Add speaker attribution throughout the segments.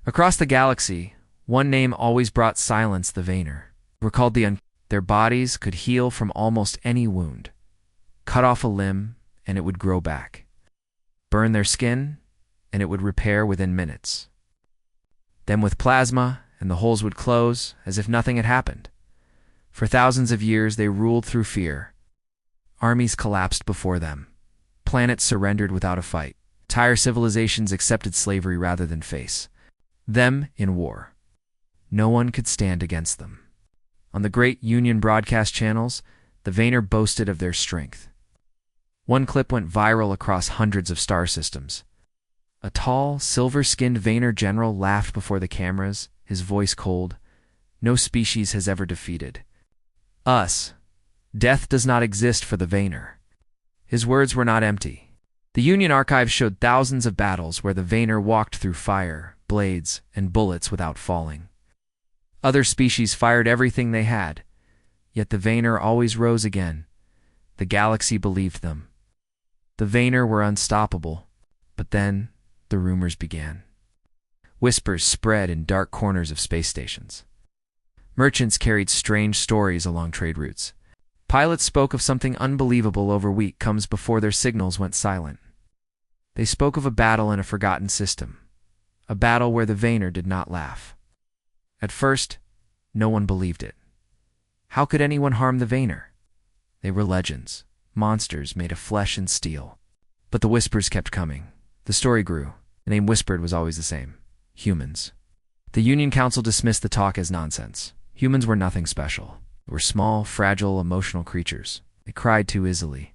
Speaker 1: Across the galaxy, one name always brought silence: the Vayner. Were called their bodies could heal from almost any wound. Cut off a limb, and it would grow back. Burn their skin, and it would repair within minutes. Then with plasma, and the holes would close as if nothing had happened. For thousands of years they ruled through fear. Armies collapsed before them. Planets surrendered without a fight. Entire civilizations accepted slavery rather than face them in war. No one could stand against them. On the great Union broadcast channels, the Vayner boasted of their strength. One clip went viral across hundreds of star systems. A tall, silver-skinned Vayner general laughed before the cameras, his voice cold. No species has ever defeated us. Death does not exist for the Vayner. His words were not empty. The Union archives showed thousands of battles where the Vayner walked through fire, blades, and bullets without falling. Other species fired everything they had, yet the Vayner always rose again. The galaxy believed them. The Vayner were unstoppable, but then the rumors began. Whispers spread in dark corners of space stations. Merchants carried strange stories along trade routes. Pilots spoke of something unbelievable over weeks comes before their signals went silent. They spoke of a battle in a forgotten system, a battle where the Vayner did not laugh. At first, no one believed it. How could anyone harm the Vayner? They were legends, monsters made of flesh and steel. But the whispers kept coming. The story grew. The name whispered was always the same: humans. The Union Council dismissed the talk as nonsense. Humans were nothing special. They were small, fragile, emotional creatures. They cried too easily.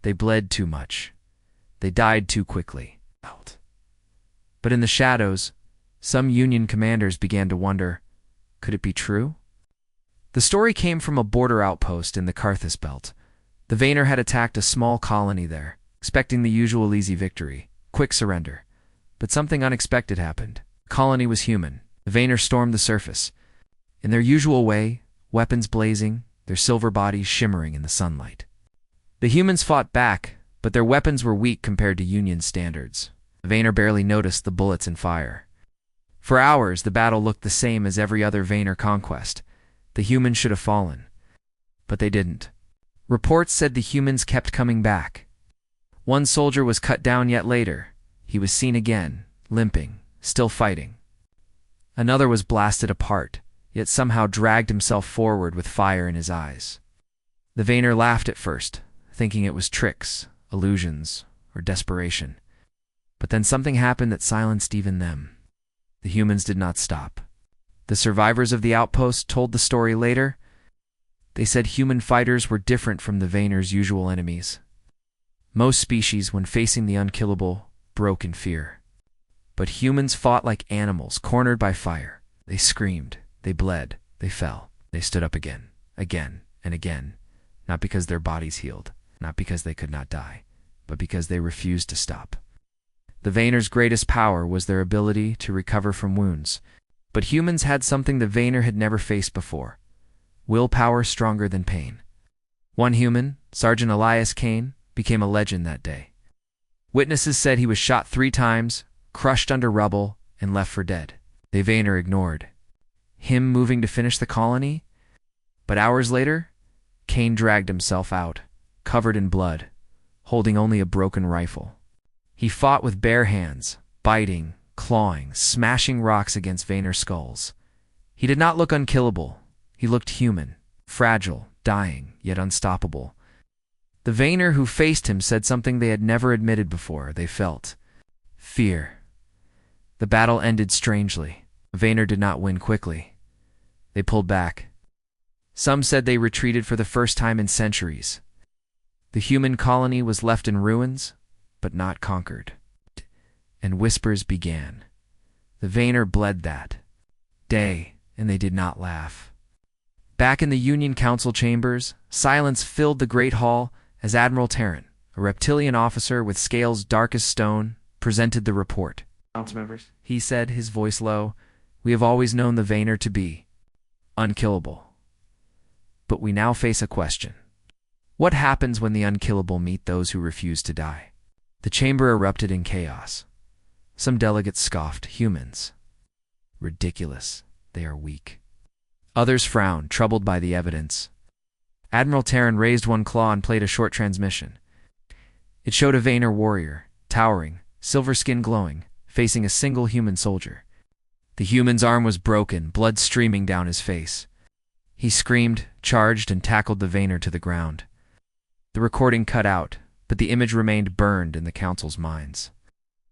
Speaker 1: They bled too much. They died too quickly. But in the shadows, some Union commanders began to wonder, could it be true? The story came from a border outpost in the Karthus Belt. The Vayner had attacked a small colony there, expecting the usual easy victory, quick surrender. But something unexpected happened. The colony was human. The Vayner stormed the surface. In their usual way, weapons blazing, their silver bodies shimmering in the sunlight. The humans fought back, but their weapons were weak compared to Union standards. The Vayner barely noticed the bullets and fire. For hours, the battle looked the same as every other Vayner conquest. The humans should have fallen. But they didn't. Reports said the humans kept coming back. One soldier was cut down, yet later, he was seen again, limping, still fighting. Another was blasted apart, yet somehow dragged himself forward with fire in his eyes. The Vayner laughed at first, thinking it was tricks, illusions, or desperation. But then something happened that silenced even them. The humans did not stop. The survivors of the outpost told the story later. They said human fighters were different from the Vayner's usual enemies. Most species, when facing the unkillable, broke in fear. But humans fought like animals, cornered by fire. They screamed, they bled, they fell. They stood up again, again, and again, not because their bodies healed, not because they could not die, but because they refused to stop. The Vayner's greatest power was their ability to recover from wounds. But humans had something the Vayner had never faced before: willpower stronger than pain. One human, Sergeant Elias Kane, became a legend that day. Witnesses said he was shot 3 times, crushed under rubble, and left for dead. The Vayner ignored him moving to finish the colony. But hours later, Kane dragged himself out, covered in blood, holding only a broken rifle. He fought with bare hands, biting, clawing, smashing rocks against Vayner skulls. He did not look unkillable. He looked human, fragile, dying, yet unstoppable. The Vayner who faced him said something they had never admitted before. They felt fear. The battle ended strangely. The Vayner did not win quickly. They pulled back. Some said they retreated for the first time in centuries. The human colony was left in ruins, but not conquered. And whispers began. The Vayner bled that day, and they did not laugh. Back in the Union Council chambers, silence filled the Great Hall as Admiral Tarrant, a reptilian officer with scales dark as stone, presented the report.
Speaker 2: Council members,
Speaker 1: He said, his voice low, "We have always known the Vayner to be unkillable. But we now face a question. What happens when the unkillable meet those who refuse to die?" The chamber erupted in chaos. Some delegates scoffed. Humans. Ridiculous. They are weak. Others frowned, troubled by the evidence. Admiral Terran raised one claw and played a short transmission. It showed a Vayner warrior, towering, silver skin glowing, facing a single human soldier. The human's arm was broken, blood streaming down his face. He screamed, charged, and tackled the Vayner to the ground. The recording cut out, but the image remained burned in the Council's minds.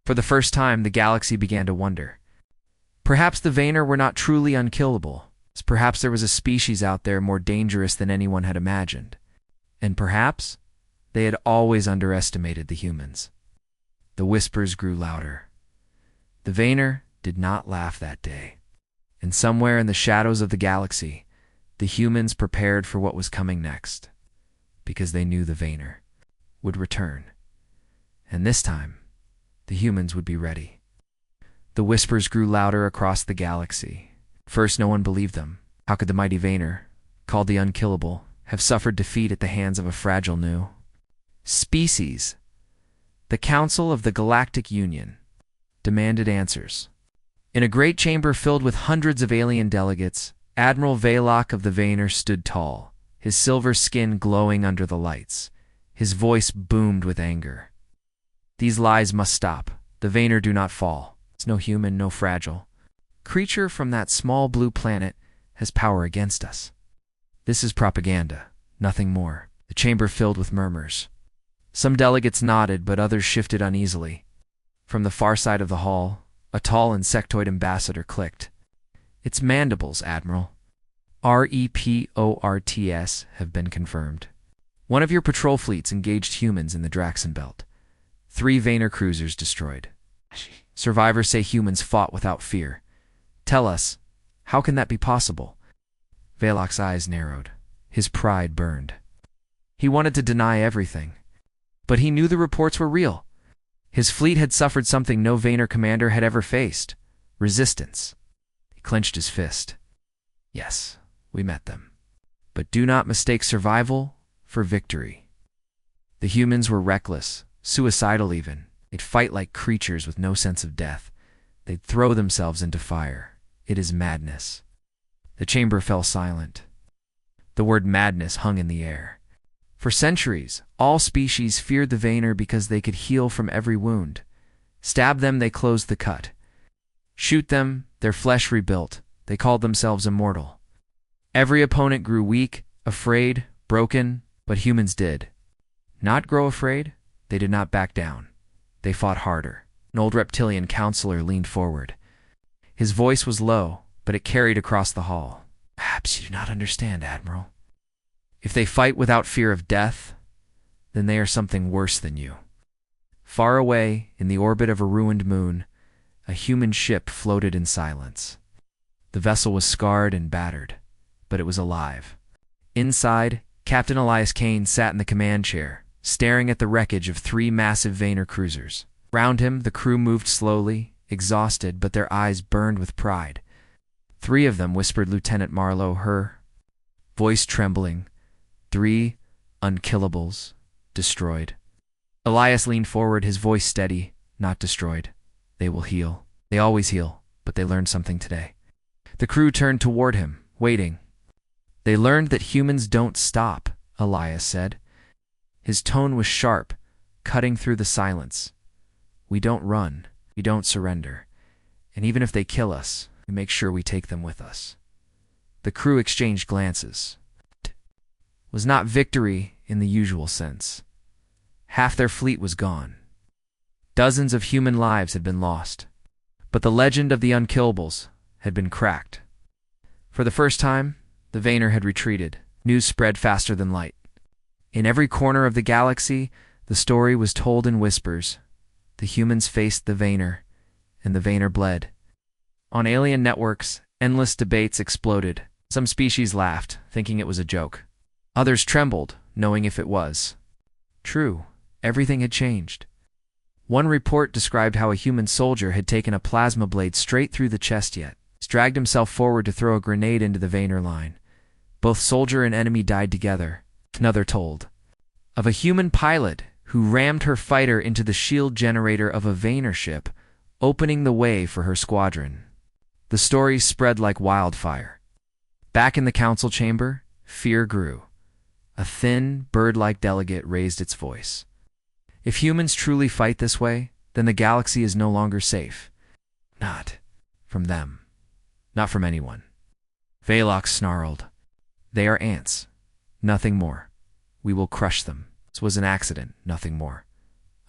Speaker 1: For the first time, the galaxy began to wonder. Perhaps the Vayner were not truly unkillable. Perhaps there was a species out there more dangerous than anyone had imagined. And perhaps they had always underestimated the humans. The whispers grew louder. The Vayner did not laugh that day. And somewhere in the shadows of the galaxy, the humans prepared for what was coming next, because they knew the Vayner would return. And this time, the humans would be ready. The whispers grew louder across the galaxy. First, no one believed them. How could the mighty Vayner, called the Unkillable, have suffered defeat at the hands of a fragile new species? The Council of the Galactic Union demanded answers. In a great chamber filled with hundreds of alien delegates, Admiral Valok of the Vayner stood tall, his silver skin glowing under the lights. His voice boomed with anger. These lies must stop. The Vayner do not fall. It's no human, no fragile creature from that small blue planet has power against us. This is propaganda, nothing more. The chamber filled with murmurs. Some delegates nodded, but others shifted uneasily. From the far side of the hall, a tall insectoid ambassador clicked. It's mandibles, Admiral. Reports have been confirmed. One of your patrol fleets engaged humans in the Draxon Belt. 3 Vayner cruisers destroyed. Survivors say humans fought without fear. Tell us, how can that be possible? Valok's eyes narrowed. His pride burned. He wanted to deny everything, but he knew the reports were real. His fleet had suffered something no Vayner commander had ever faced: resistance. He clenched his fist. Yes, we met them. But do not mistake survival for victory. The humans were reckless, suicidal even. They'd fight like creatures with no sense of death. They'd throw themselves into fire. It is madness. The chamber fell silent. The word madness hung in the air. For centuries, all species feared the Vayner because they could heal from every wound. Stab them, they closed the cut. Shoot them, their flesh rebuilt. They called themselves immortal. Every opponent grew weak, afraid, broken, but humans did not grow afraid. They did not back down. They fought harder. An old reptilian counselor leaned forward. His voice was low, but it carried across the hall. Perhaps you do not understand, Admiral. If they fight without fear of death, then they are something worse than you. Far away, in the orbit of a ruined moon, a human ship floated in silence. The vessel was scarred and battered, but it was alive. Inside, Captain Elias Kane sat in the command chair, staring at the wreckage of 3 massive Vayner cruisers. Round him, the crew moved slowly, exhausted, but their eyes burned with pride. 3 of them, whispered Lieutenant Marlowe, her voice trembling. 3 unkillables, destroyed. Elias leaned forward, his voice steady, not destroyed. They will heal. They always heal, but they learned something today. The crew turned toward him, waiting. They learned that humans don't stop, Elias said. His tone was sharp, cutting through the silence. We don't run. We don't surrender. And even if they kill us, we make sure we take them with us. The crew exchanged glances. It was not victory in the usual sense. Half their fleet was gone. Dozens of human lives had been lost. But the legend of the Unkillables had been cracked. For the first time, the Vayner had retreated. News spread faster than light. In every corner of the galaxy, the story was told in whispers. The humans faced the Vayner, and the Vayner bled. On alien networks, endless debates exploded. Some species laughed, thinking it was a joke. Others trembled, knowing if it was true, everything had changed. One report described how a human soldier had taken a plasma blade straight through the chest yet. Dragged himself forward to throw a grenade into the Vayner line. Both soldier and enemy died together. Another told of a human pilot who rammed her fighter into the shield generator of a Vayner ship, opening the way for her squadron. The story spread like wildfire. Back in the council chamber, fear grew. A thin, bird-like delegate raised its voice. If humans truly fight this way, then the galaxy is no longer safe. Not from them. Not from anyone. Velox snarled. They are ants. Nothing more. We will crush them. This was an accident, nothing more.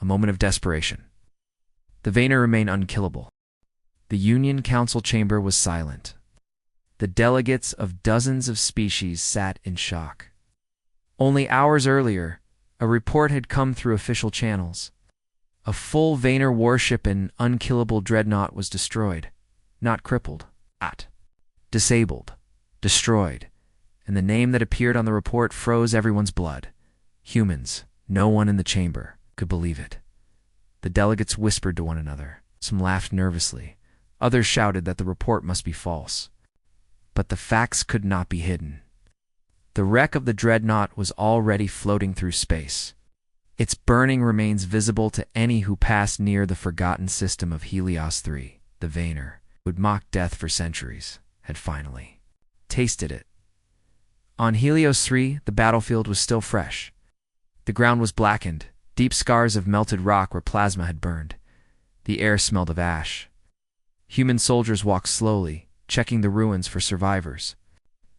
Speaker 1: A moment of desperation. The Vayner remained unkillable. The Union Council chamber was silent. The delegates of dozens of species sat in shock. Only hours earlier, a report had come through official channels. A full Vayner warship and unkillable dreadnought was destroyed. Not crippled. Disabled. Destroyed. And the name that appeared on the report froze everyone's blood. Humans. No one in the chamber could believe it. The delegates whispered to one another. Some laughed nervously. Others shouted that the report must be false. But the facts could not be hidden. The wreck of the dreadnought was already floating through space. Its burning remains visible to any who passed near the forgotten system of Helios 3. The Vayner, who had mocked death for centuries, had finally tasted it. On Helios 3, the battlefield was still fresh. The ground was blackened, deep scars of melted rock where plasma had burned. The air smelled of ash. Human soldiers walked slowly, checking the ruins for survivors.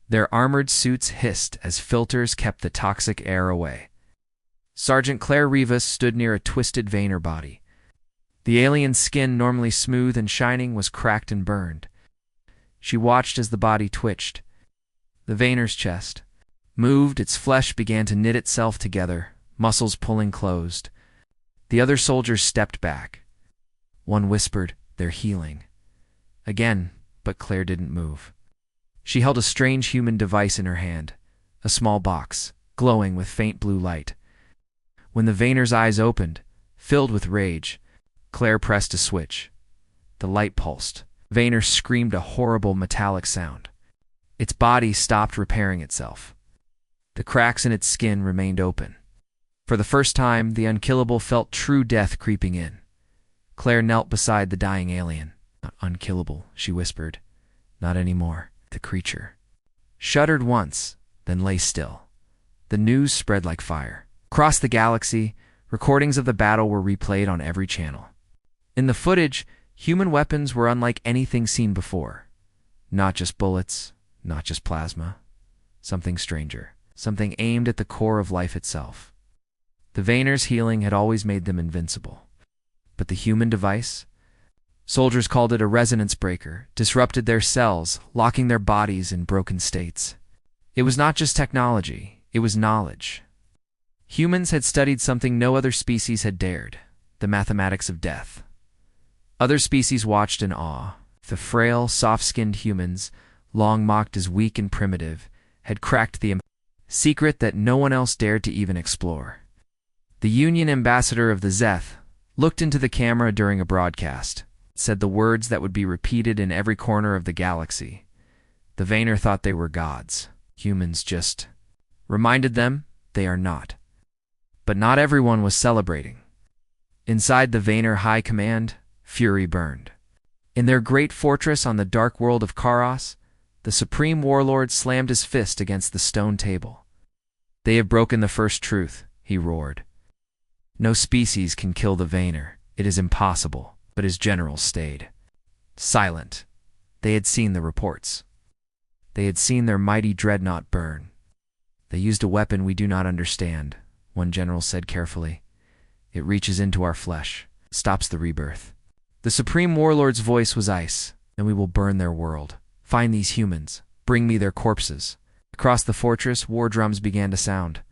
Speaker 1: Their armored suits hissed as filters kept the toxic air away. Sergeant Claire Rivas stood near a twisted Vayner body. The alien's skin, normally smooth and shining, was cracked and burned. She watched as the body twitched. The Vayner's chest moved, its flesh began to knit itself together, muscles pulling closed. The other soldiers stepped back. One whispered, "They're healing." Again, but Claire didn't move. She held a strange human device in her hand, a small box, glowing with faint blue light. When the Vayner's eyes opened, filled with rage, Claire pressed a switch. The light pulsed. Vayner screamed a horrible metallic sound. Its body stopped repairing itself. The cracks in its skin remained open. For the first time, the Unkillable felt true death creeping in. Claire knelt beside the dying alien. "Not unkillable," she whispered. "Not anymore." The creature shuddered once, then lay still. The news spread like fire. Across the galaxy, recordings of the battle were replayed on every channel. In the footage, human weapons were unlike anything seen before. Not just bullets, not just plasma. Something stranger. Something aimed at the core of life itself. The Vayner's healing had always made them invincible. But the human device? Soldiers called it a resonance breaker, disrupted their cells, locking their bodies in broken states. It was not just technology, it was knowledge. Humans had studied something no other species had dared, the mathematics of death. Other species watched in awe. The frail, soft-skinned humans, long mocked as weak and primitive, had cracked the secret that no one else dared to even explore. The Union ambassador of the Zeth looked into the camera during a broadcast, said the words that would be repeated in every corner of the galaxy. The Vayner thought they were gods. Humans just reminded them they are not. But not everyone was celebrating. Inside the Vayner High Command, fury burned. In their great fortress on the dark world of Karos, the Supreme Warlord slammed his fist against the stone table. "They have broken the first truth," he roared. "No species can kill the Vayner. It is impossible." But his generals stayed silent. They had seen the reports. They had seen their mighty dreadnought burn. "They used a weapon we do not understand," one general said carefully. "It reaches into our flesh, stops the rebirth." The Supreme Warlord's voice was ice. "Then we will burn their world. Find these humans. Bring me their corpses." Across the fortress, war drums began to sound.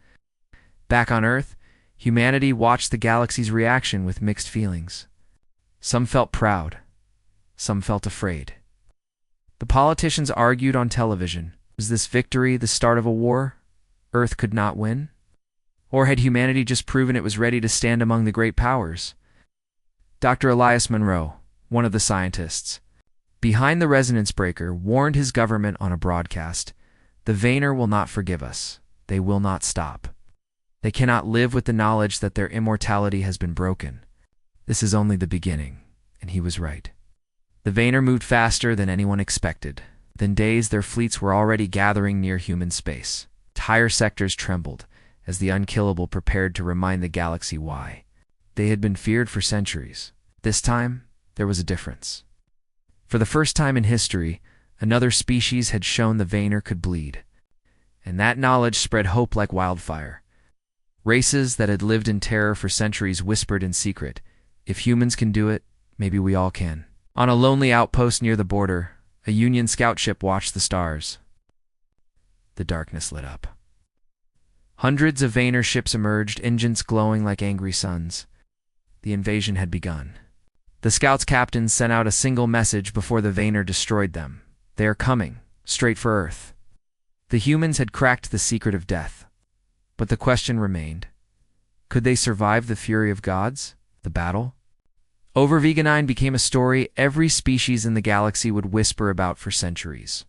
Speaker 1: Back on Earth, humanity watched the galaxy's reaction with mixed feelings. Some felt proud. Some felt afraid. The politicians argued on television. Was this victory the start of a war Earth could not win? Or had humanity just proven it was ready to stand among the great powers? Dr. Elias Monroe, one of the scientists, behind the resonance breaker, warned his government on a broadcast, "The Vayner will not forgive us. They will not stop. They cannot live with the knowledge that their immortality has been broken. This is only the beginning," and he was right. The Vayner moved faster than anyone expected. Within days, their fleets were already gathering near human space. Entire sectors trembled as the Unkillable prepared to remind the galaxy why they had been feared for centuries. This time, there was a difference. For the first time in history, another species had shown the Vayner could bleed, and that knowledge spread hope like wildfire. Races that had lived in terror for centuries whispered in secret, "If humans can do it, maybe we all can." On a lonely outpost near the border, a Union scout ship watched the stars. The darkness lit up. Hundreds of Vayner ships emerged, engines glowing like angry suns. The invasion had begun. The scout's captain sent out a single message before the Vayner destroyed them. "They are coming, straight for Earth." The humans had cracked the secret of death. But the question remained. Could they survive the fury of gods? The battle? Over Veganine became a story every species in the galaxy would whisper about for centuries.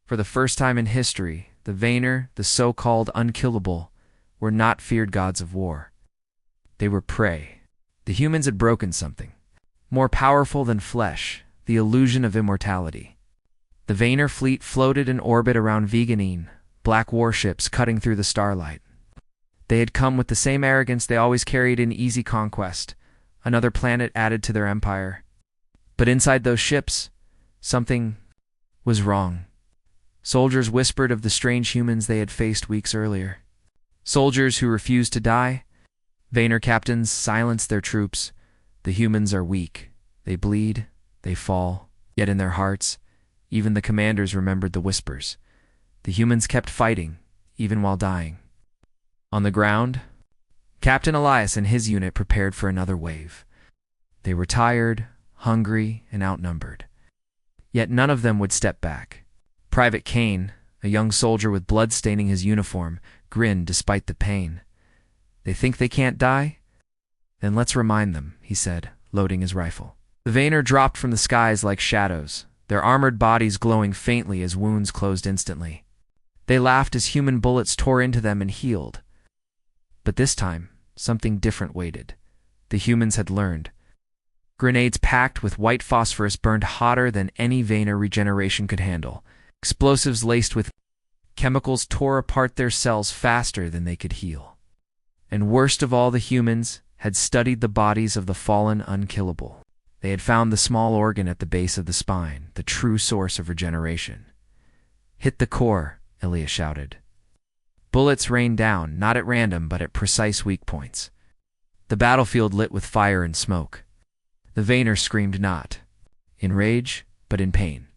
Speaker 1: For the first time in history, the Vayner, the so-called Unkillable, were not feared gods of war. They were prey. The humans had broken something more powerful than flesh, the illusion of immortality. The Vayner fleet floated in orbit around Veganine, black warships cutting through the starlight. They had come with the same arrogance they always carried in easy conquest, another planet added to their empire. But inside those ships, something was wrong. Soldiers whispered of the strange humans they had faced weeks earlier. Soldiers who refused to die. Vayner captains silenced their troops. The humans are weak. They bleed. They fall. Yet in their hearts, even the commanders remembered the whispers. The humans kept fighting, even while dying. On the ground, Captain Elias and his unit prepared for another wave. They were tired, hungry, and outnumbered. Yet none of them would step back. Private Kane, a young soldier with blood staining his uniform, grinned despite the pain. "They think they can't die? Then let's remind them," he said, loading his rifle. The Vayner dropped from the skies like shadows, their armored bodies glowing faintly as wounds closed instantly. They laughed as human bullets tore into them and healed. But this time, something different waited. The humans had learned. Grenades packed with white phosphorus burned hotter than any Vayner regeneration could handle. Explosives laced with chemicals tore apart their cells faster than they could heal. And worst of all, the humans had studied the bodies of the fallen Unkillable. They had found the small organ at the base of the spine, the true source of regeneration. "Hit the core," Elias shouted. Bullets rained down, not at random, but at precise weak points. The battlefield lit with fire and smoke. The Vayner screamed not in rage, but in pain.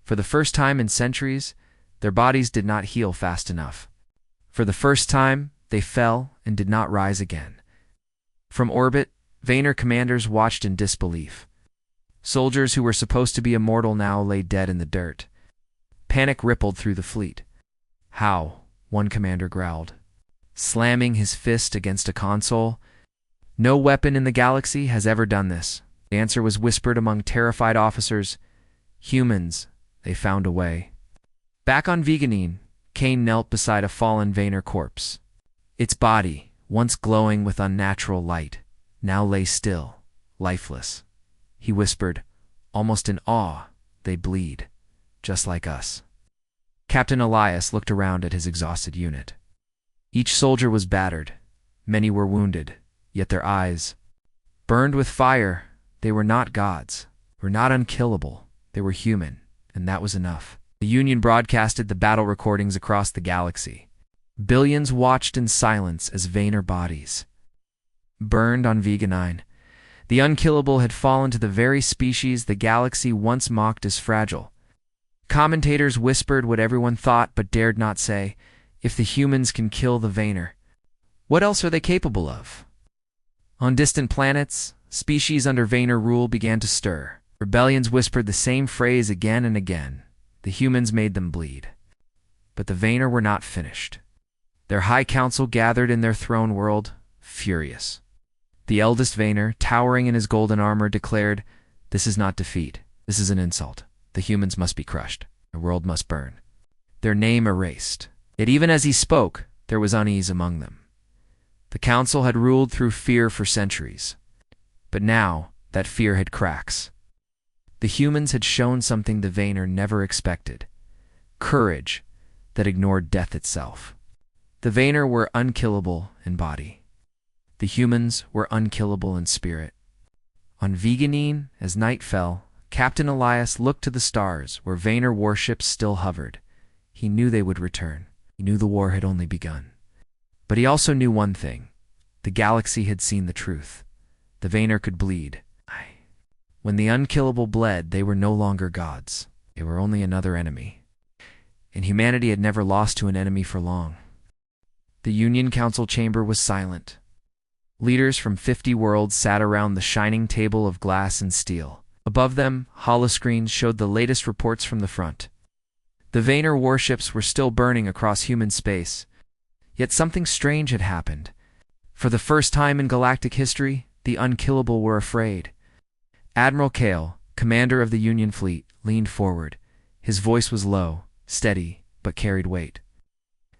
Speaker 1: For the first time in centuries, their bodies did not heal fast enough. For the first time, they fell and did not rise again. From orbit, Vayner commanders watched in disbelief. Soldiers who were supposed to be immortal now lay dead in the dirt. Panic rippled through the fleet. "How?" one commander growled, slamming his fist against a console. "No weapon in the galaxy has ever done this." The answer was whispered among terrified officers. "Humans, they found a way." Back on Veganine, Kane knelt beside a fallen Vayner corpse. Its body, once glowing with unnatural light, now lay still, lifeless. He whispered, almost in awe, "They bleed, just like us." Captain Elias looked around at his exhausted unit. Each soldier was battered. Many were wounded, yet their eyes burned with fire. They were not gods, were not unkillable. They were human, and that was enough. The Union broadcasted the battle recordings across the galaxy. Billions watched in silence as Vayner bodies burned on Veganine. The Unkillable had fallen to the very species the galaxy once mocked as fragile. Commentators whispered what everyone thought but dared not say. If the humans can kill the Vayner, what else are they capable of? On distant planets, species under Vayner rule began to stir. Rebellions whispered the same phrase again and again. The humans made them bleed. But the Vayner were not finished. Their high council gathered in their throne world, furious. The eldest Vayner, towering in his golden armor, declared, "This is not defeat. This is an insult. The humans must be crushed. The world must burn." Their name erased. Yet even as he spoke, there was unease among them. The council had ruled through fear for centuries. But now, that fear had cracks. The humans had shown something the Vayner never expected: courage that ignored death itself. The Vayner were unkillable in body. The humans were unkillable in spirit. On Veganine, as night fell, Captain Elias looked to the stars where Vayner warships still hovered. He knew they would return. He knew the war had only begun. But he also knew one thing: the galaxy had seen the truth. The Vayner could bleed. When the Unkillable bled, they were no longer gods. They were only another enemy. And humanity had never lost to an enemy for long. The Union Council chamber was silent. Leaders from 50 worlds sat around the shining table of glass and steel. Above them, holoscreens showed the latest reports from the front. The Vayner warships were still burning across human space. Yet something strange had happened. For the first time in galactic history, the Unkillable were afraid. Admiral Kale, commander of the Union fleet, leaned forward. His voice was low, steady, but carried weight.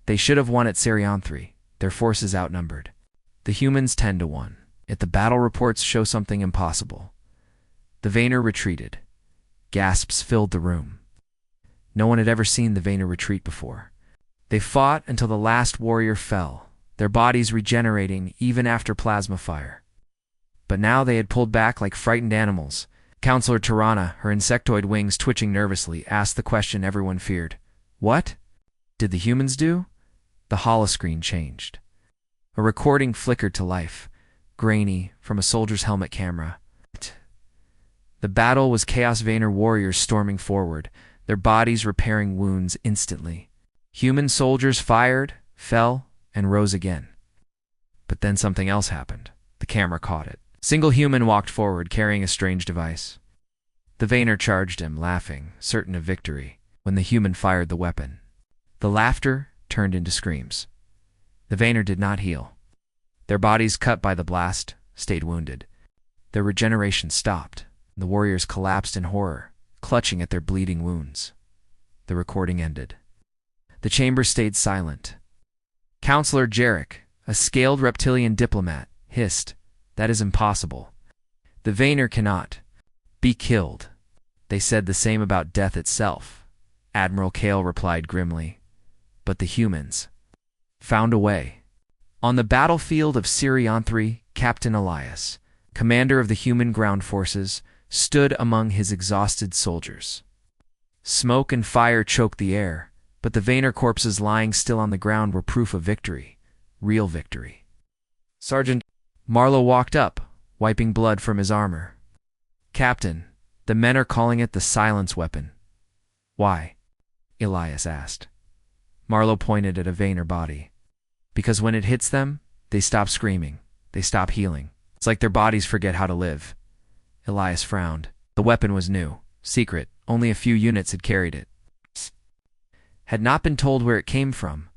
Speaker 1: They should have won at Serianthri. Their forces outnumbered. The humans 10-1. Yet the battle reports show something impossible. The Vayner retreated. Gasps filled the room. No one had ever seen the Vayner retreat before. They fought until the last warrior fell, their bodies regenerating even after plasma fire. But now they had pulled back like frightened animals. Counselor Tirana, her insectoid wings twitching nervously, asked the question everyone feared. What did the humans do? The holoscreen changed. A recording flickered to life, grainy, from a soldier's helmet camera. The battle was Chaos Vayner warriors storming forward, their bodies repairing wounds instantly. Human soldiers fired, fell, and rose again. But then something else happened. The camera caught it. Single human walked forward, carrying a strange device. The Vayner charged him, laughing, certain of victory, when the human fired the weapon. The laughter turned into screams. The Vayner did not heal. Their bodies, cut by the blast, stayed wounded. Their regeneration stopped. The warriors collapsed in horror, clutching at their bleeding wounds. The recording ended. The chamber stayed silent. Counselor Jarek, a scaled reptilian diplomat, hissed, "That is impossible. The Vayner cannot be killed." They said the same about death itself. Admiral Kale replied grimly. But the humans found a way. On the battlefield of Serianthri, Captain Elias, commander of the human ground forces, stood among his exhausted soldiers. Smoke and fire choked the air, but the Vayner corpses lying still on the ground were proof of victory, real victory. Sergeant Marlowe walked up, wiping blood from his armor. "Captain, the men are calling it the silence weapon." "Why?" Elias asked. Marlowe pointed at a Vayner body. "Because when it hits them, they stop screaming. They stop healing. It's like their bodies forget how to live." Elias frowned. The weapon was new, secret. Only a few units had carried it. Had not been told where it came from,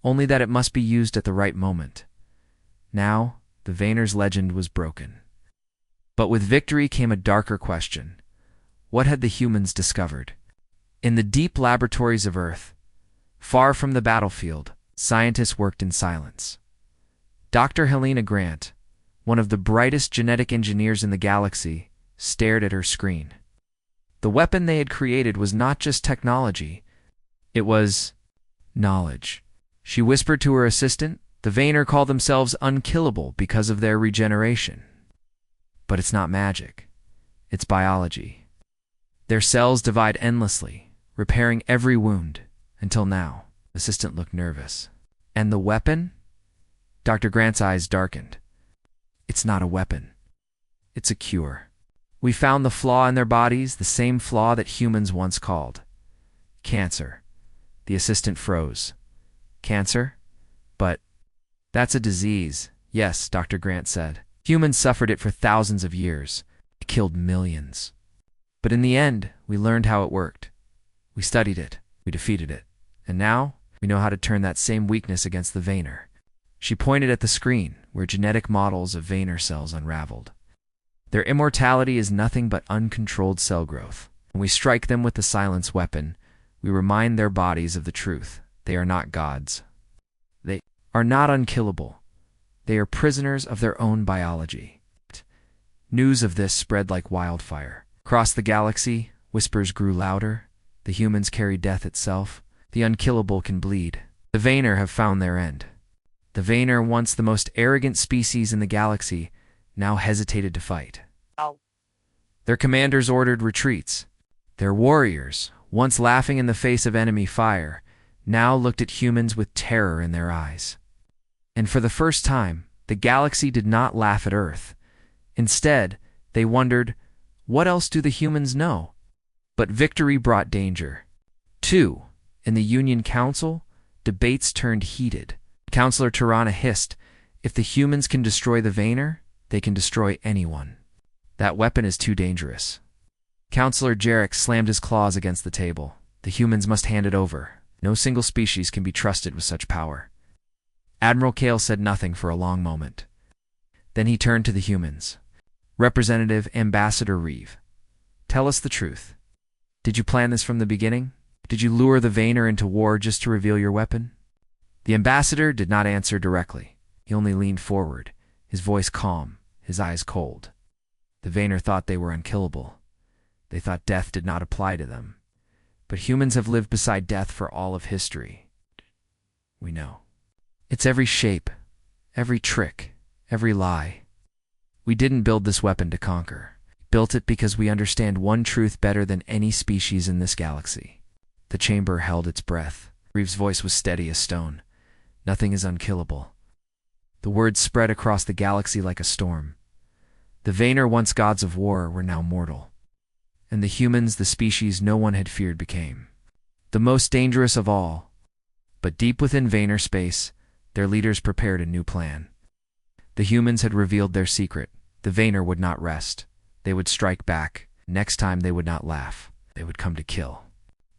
Speaker 1: only that it must be used at the right moment. Now, the Vayner's legend was broken. But with victory came a darker question. What had the humans discovered? In the deep laboratories of Earth, far from the battlefield, scientists worked in silence. Dr. Helena Grant, one of the brightest genetic engineers in the galaxy, stared at her screen. The weapon they had created was not just technology, it was knowledge. She whispered to her assistant, "The Vayner call themselves unkillable because of their regeneration. But it's not magic. It's biology. Their cells divide endlessly, repairing every wound, until now." The assistant looked nervous. "And the weapon?" Dr. Grant's eyes darkened. "It's not a weapon. It's a cure. We found the flaw in their bodies, the same flaw that humans once called cancer." The assistant froze. "Cancer? But that's a disease." "Yes," Dr. Grant said. "Humans suffered it for thousands of years. It killed millions. But in the end, we learned how it worked. We studied it. We defeated it. And now, we know how to turn that same weakness against the Vayner." She pointed at the screen, where genetic models of Vayner cells unraveled. "Their immortality is nothing but uncontrolled cell growth. When we strike them with the silence weapon, we remind their bodies of the truth. They are not gods. They are not unkillable. They are prisoners of their own biology." News of this spread like wildfire. Across the galaxy, whispers grew louder. The humans carry death itself. The unkillable can bleed. The Vayner have found their end. The Vayner, once the most arrogant species in the galaxy, now hesitated to fight. Their commanders ordered retreats. Their warriors, once laughing in the face of enemy fire, now looked at humans with terror in their eyes. And for the first time, the galaxy did not laugh at Earth. Instead, they wondered, what else do the humans know? But victory brought danger. 2. In the Union Council, debates turned heated. Counselor Tirana hissed, if the humans can destroy the Vayner, they can destroy anyone. That weapon is too dangerous. Counselor Jarek slammed his claws against the table. The humans must hand it over. No single species can be trusted with such power. Admiral Kale said nothing for a long moment. Then he turned to the humans. Representative Ambassador Reeve, tell us the truth. Did you plan this from the beginning? Did you lure the Vayner into war just to reveal your weapon? The ambassador did not answer directly. He only leaned forward, his voice calm, his eyes cold. The Vayner thought they were unkillable. They thought death did not apply to them. But humans have lived beside death for all of history. We know. It's every shape, every trick, every lie. We didn't build this weapon to conquer. We built it because we understand one truth better than any species in this galaxy. The chamber held its breath. Reeve's voice was steady as stone. Nothing is unkillable. The words spread across the galaxy like a storm. The Vayner, once gods of war, were now mortal. And the humans, the species no one had feared, became the most dangerous of all. But deep within Vayner space, their leaders prepared a new plan. The humans had revealed their secret. The Vayner would not rest. They would strike back. Next time they would not laugh. They would come to kill.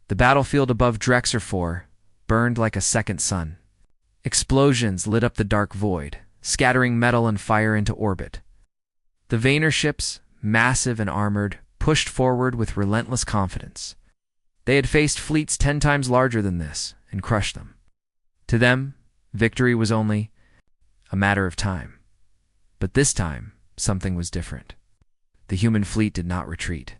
Speaker 1: The battlefield above Drexer 4 burned like a second sun. Explosions lit up the dark void, scattering metal and fire into orbit. The Vayner ships, massive and armored, pushed forward with relentless confidence. They had faced fleets 10 times larger than this and crushed them. To them, victory was only a matter of time. But this time, something was different. The human fleet did not retreat.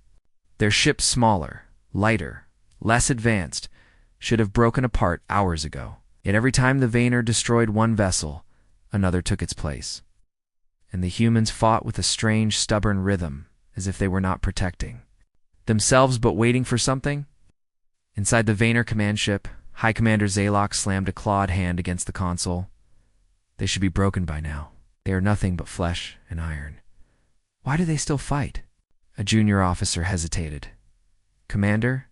Speaker 1: Their ships, smaller, lighter, less advanced, should have broken apart hours ago. Yet every time the Vayner destroyed one vessel, another took its place. And the humans fought with a strange, stubborn rhythm, as if they were not protecting themselves but waiting for something. Inside the Vayner command ship, High Commander Zalok slammed a clawed hand against the console. They should be broken by now. They are nothing but flesh and iron. Why do they still fight? A junior officer hesitated. Commander?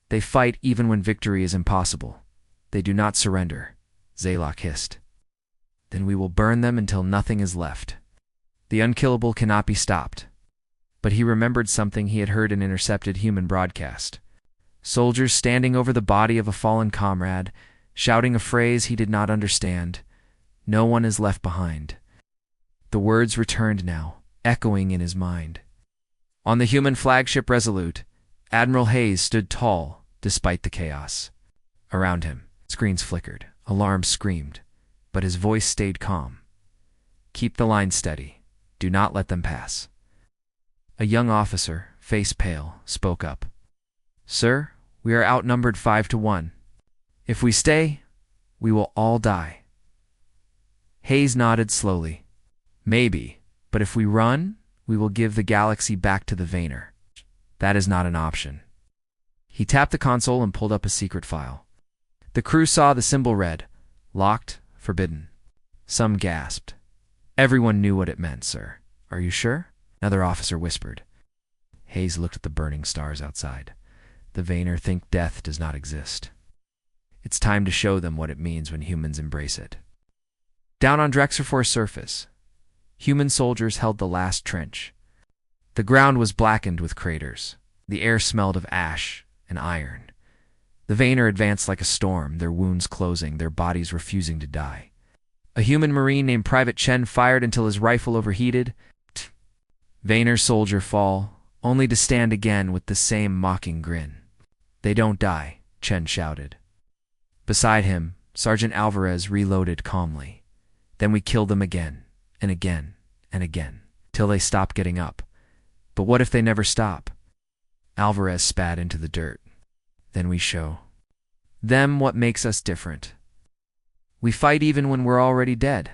Speaker 1: They fight even when victory is impossible. They do not surrender, Zalok hissed. Then we will burn them until nothing is left. The unkillable cannot be stopped. But he remembered something he had heard in intercepted human broadcast. Soldiers standing over the body of a fallen comrade, shouting a phrase he did not understand. No one is left behind. The words returned now, echoing in his mind. On the human flagship Resolute, Admiral Hayes stood tall, despite the chaos. Around him, screens flickered, alarms screamed, but his voice stayed calm. Keep the line steady. Do not let them pass. A young officer, face pale, spoke up. Sir, we are outnumbered 5 to 1. If we stay, we will all die. Hayes nodded slowly. Maybe, but if we run, we will give the galaxy back to the Vayner. That is not an option. He tapped the console and pulled up a secret file. The crew saw the symbol read, Locked, Forbidden. Some gasped. Everyone knew what it meant, sir. Are you sure? Another officer whispered. Hayes looked at the burning stars outside. The Vayner think death does not exist. It's time to show them what it means when humans embrace it. Down on Drexer 4's surface, human soldiers held the last trench. The ground was blackened with craters. The air smelled of ash and iron. The Vayner advanced like a storm, their wounds closing, their bodies refusing to die. A human marine named Private Chen fired until his rifle overheated. Vayner soldier fall, only to stand again with the same mocking grin. They don't die, Chen shouted. Beside him, Sergeant Alvarez reloaded calmly. Then we kill them again, and again, and again, till they stop getting up. But what if they never stop? Alvarez spat into the dirt. Then we show them what makes us different. We fight even when we're already dead.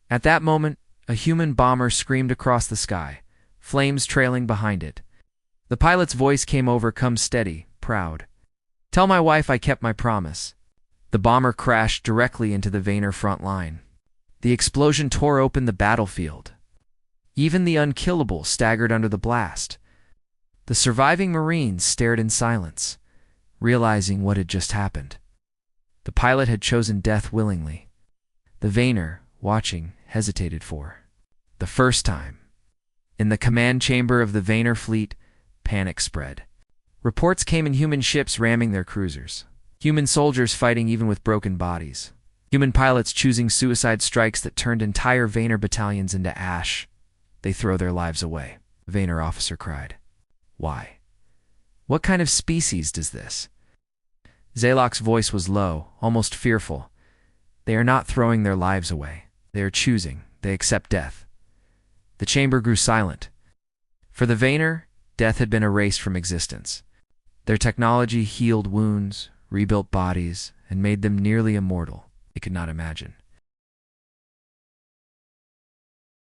Speaker 1: At that moment, a human bomber screamed across the sky, flames trailing behind it. The pilot's voice came over, "Come steady, proud. Tell my wife I kept my promise." The bomber crashed directly into the Vayner front line. The explosion tore open the battlefield. Even the Unkillable staggered under the blast. The surviving Marines stared in silence, realizing what had just happened. The pilot had chosen death willingly. The Vayner, watching, hesitated for the first time. In the command chamber of the Vayner fleet, panic spread. Reports came in human ships ramming their cruisers. Human soldiers fighting even with broken bodies. Human pilots choosing suicide strikes that turned entire Vayner battalions into ash. They throw their lives away. A Vayner officer cried. Why? What kind of species does this? Zalok's voice was low, almost fearful. They are not throwing their lives away. They are choosing. They accept death. The chamber grew silent. For the Vayner, death had been erased from existence. Their technology healed wounds, rebuilt bodies, and made them nearly immortal. They could not imagine